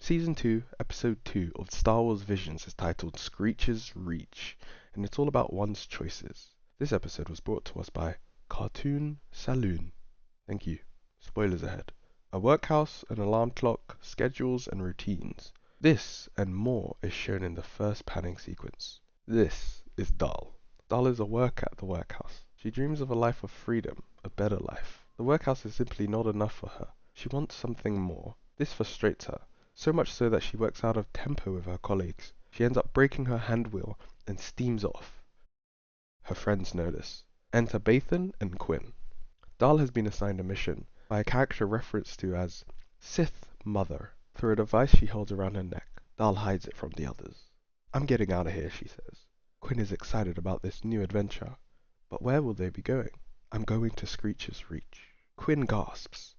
Season 2, Episode 2 of Star Wars Visions is titled Screecher's Reach, and it's all about one's choices. This episode was brought to us by Cartoon Saloon. Thank you. Spoilers ahead. A workhouse, an alarm clock, schedules and routines. This and more is shown in the first panning sequence. This is Dal. Dal is a worker at the workhouse. She dreams of a life of freedom, a better life. The workhouse is simply not enough for her. She wants something more. This frustrates her. So much so that she works out of tempo with her colleagues. She ends up breaking her hand wheel and steams off. Her friends notice. Enter Bathan and Quinn. Dal has been assigned a mission by a character referenced to as Sith Mother through a device she holds around her neck. Dal hides it from the others. I'm getting out of here, she says. Quinn is excited about this new adventure. But where will they be going? I'm going to Screecher's Reach. Quinn gasps.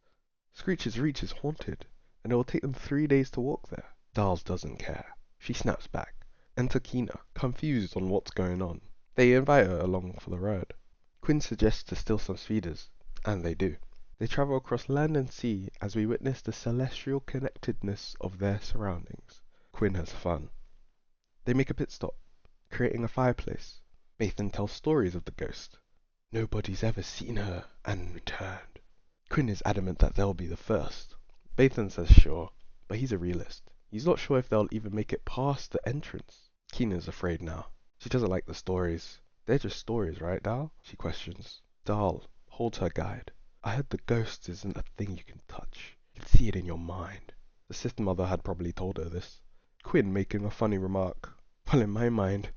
Screecher's Reach is haunted, and it will take them 3 days to walk there. Dal doesn't care. She snaps back. Enter Kina, confused on what's going on. They invite her along for the ride. Quinn suggests to steal some speeders, and they do. They travel across land and sea as we witness the celestial connectedness of their surroundings. Quinn has fun. They make a pit stop, creating a fireplace. Bathan tells stories of the ghost. Nobody's ever seen her and returned. Quinn is adamant that they'll be the first. Bathan says sure, but he's a realist. He's not sure if they'll even make it past the entrance. Kina's afraid now. She doesn't like the stories. They're just stories, right, Dal? She questions. Dal holds her guide. I heard the ghost isn't a thing you can touch. You can see it in your mind. The Sith Mother had probably told her this. Quinn making a funny remark. Well, in my mind,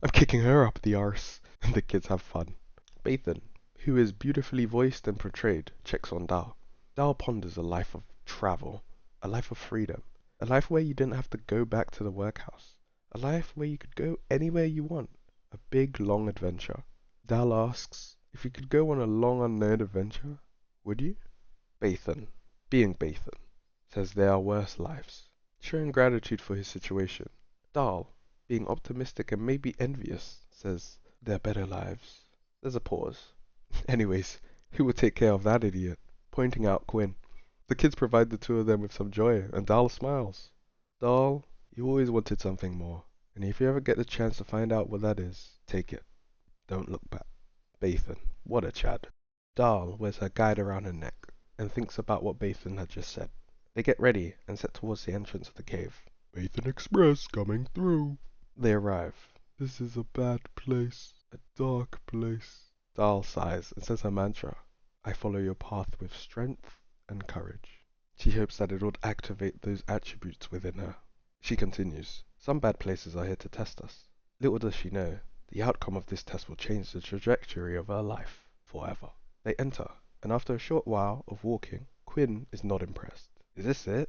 I'm kicking her up the arse, and the kids have fun. Bathan, who is beautifully voiced and portrayed, checks on Dal. Dal ponders a life of travel, a life of freedom, a life where you didn't have to go back to the workhouse, a life where you could go anywhere you want, a big, long adventure. Dal asks, if you could go on a long, unknown adventure, would you? Bathan, being Bathan, says there are worse lives, showing gratitude for his situation. Dal, being optimistic and maybe envious, says there are better lives. There's a pause. Anyways, who will take care of that idiot? Pointing out Quinn. The kids provide the two of them with some joy, and Dal smiles. Dal, you always wanted something more, and if you ever get the chance to find out what that is, take it. Don't look back. Bathan, what a Chad. Dal wears her guide around her neck, and thinks about what Bathan had just said. They get ready and set towards the entrance of the cave. Bathan Express coming through. They arrive. This is a bad place, a dark place. Dal sighs and says her mantra. I follow your path with strength and courage. She hopes that it would activate those attributes within her. She continues, some bad places are here to test us. Little does she know, the outcome of this test will change the trajectory of her life forever. They enter, and after a short while of walking, Quinn is not impressed. Is this it?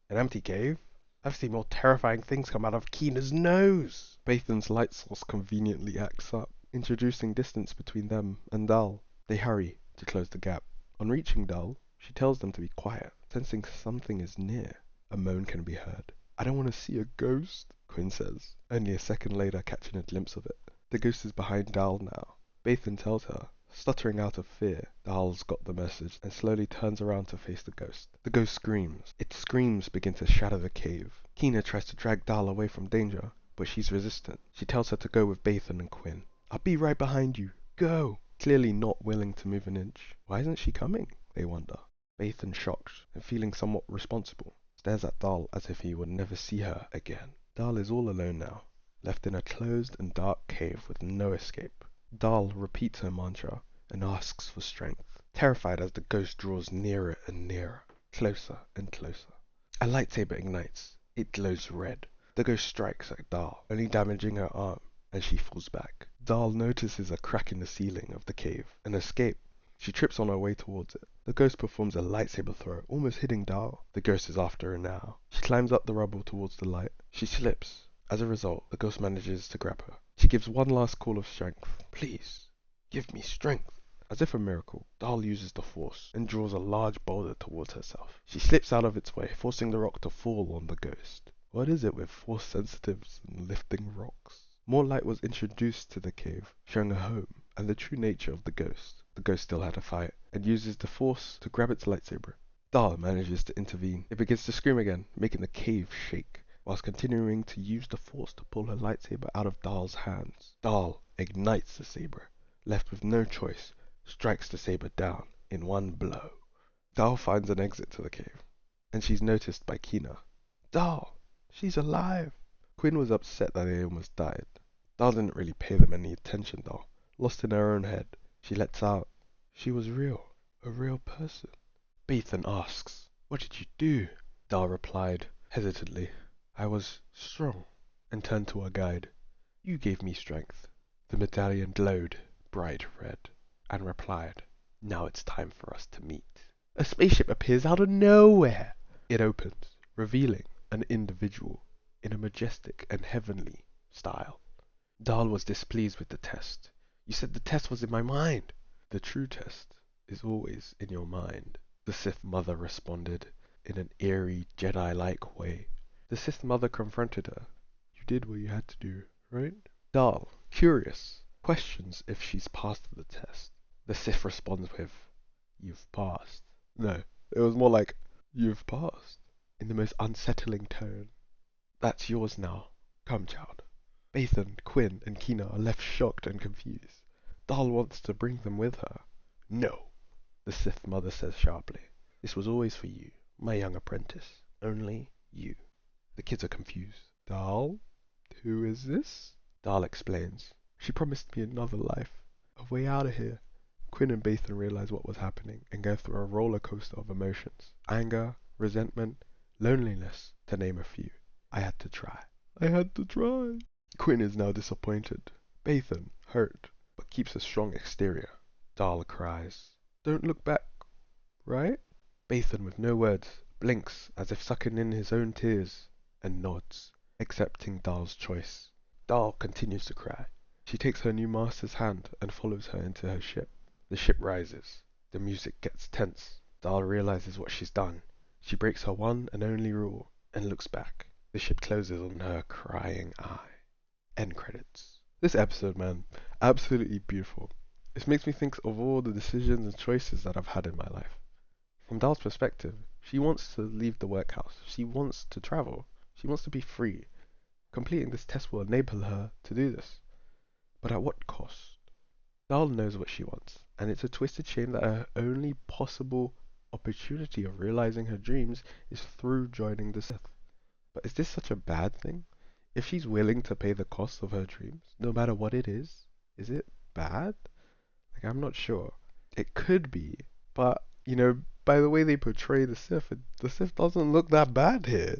An empty cave? I've seen more terrifying things come out of Kina's nose. Bathan's light source conveniently acts up, introducing distance between them and Dal. They hurry to close the gap. On reaching Dal, she tells them to be quiet, sensing something is near. A moan can be heard. I don't want to see a ghost, Quinn says, only a second later catching a glimpse of it. The ghost is behind Dal now. Bathan tells her, stuttering out of fear. Dal's got the message and slowly turns around to face the ghost. The ghost screams. Its screams begin to shatter the cave. Kina tries to drag Dal away from danger, but she's resistant. She tells her to go with Bathan and Quinn. I'll be right behind you. Go! Clearly not willing to move an inch. Why isn't she coming? They wonder. Bathan, shocked and feeling somewhat responsible, stares at Dal as if he would never see her again. Dal is all alone now, left in a closed and dark cave with no escape. Dal repeats her mantra and asks for strength, terrified as the ghost draws nearer and nearer, closer and closer. A lightsaber ignites. It glows red. The ghost strikes at Dal, only damaging her arm, and she falls back. Dal notices a crack in the ceiling of the cave and escapes. She trips on her way towards it. The ghost performs a lightsaber throw, almost hitting Dal. The ghost is after her now. She climbs up the rubble towards the light. She slips. As a result, the ghost manages to grab her. She gives one last call of strength. Please, give me strength. As if a miracle, Dal uses the force and draws a large boulder towards herself. She slips out of its way, forcing the rock to fall on the ghost. What is it with force sensitives and lifting rocks? More light was introduced to the cave, showing a home and the true nature of the ghost. The ghost still had a fight, and uses the force to grab its lightsaber. Dahl manages to intervene. It begins to scream again, making the cave shake, whilst continuing to use the force to pull her lightsaber out of Dahl's hands. Dahl ignites the saber, left with no choice, strikes the saber down in one blow. Dahl finds an exit to the cave, and she's noticed by Kina. Dahl, she's alive! Quinn was upset that they almost died. Dahl didn't really pay them any attention though. Lost in her own head, she lets out, she was real, a real person. Bathan asks, what did you do? Dahl replied, hesitantly, I was strong, and turned to her guide. You gave me strength. The medallion glowed, bright red, and replied, now it's time for us to meet. A spaceship appears out of nowhere. It opens, revealing an individual in a majestic and heavenly style. Dahl was displeased with the test. You said the test was in my mind. The true test is always in your mind, the Sith Mother responded in an eerie, Jedi-like way. The Sith Mother confronted her. You did what you had to do, right? Dahl, curious, questions if she's passed the test. The Sith responds with, you've passed. No, it was more like, you've passed, in the most unsettling tone. That's yours now. Come, child. Bathan, Quinn, and Kina are left shocked and confused. Dahl wants to bring them with her. No, the Sith Mother says sharply. This was always for you, my young apprentice. Only you. The kids are confused. Dahl? Who is this? Dahl explains. She promised me another life. A way out of here. Quinn and Bathan realize what was happening and go through a roller coaster of emotions. Anger, resentment, loneliness, to name a few. I had to try. I had to try. Quinn is now disappointed. Bathan, hurt, but keeps a strong exterior. Dahl cries. Don't look back, right? Bathan, with no words, blinks as if sucking in his own tears, and nods, accepting Dahl's choice. Dahl continues to cry. She takes her new master's hand and follows her into her ship. The ship rises. The music gets tense. Dahl realizes what she's done. She breaks her one and only rule, and looks back. The ship closes on her crying eye. End credits. This episode, man, absolutely beautiful. This makes me think of all the decisions and choices that I've had in my life. From Dahl's perspective, she wants to leave the workhouse. She wants to travel. She wants to be free. Completing this test will enable her to do this. But at what cost? Dahl knows what she wants, and it's a twisted shame that her only possible opportunity of realizing her dreams is through joining the Sith. But is this such a bad thing? If she's willing to pay the cost of her dreams, no matter what it is it bad? Like, I'm not sure. It could be, but, by the way they portray the Sith doesn't look that bad here.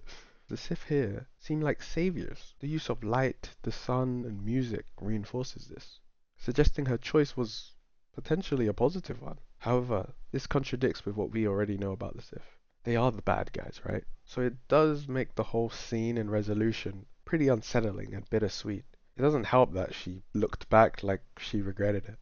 The Sith here seem like saviors. The use of light, the sun, and music reinforces this, suggesting her choice was potentially a positive one. However, this contradicts with what we already know about the Sith. They are the bad guys, right? So it does make the whole scene and resolution pretty unsettling and bittersweet. It doesn't help that she looked back like she regretted it.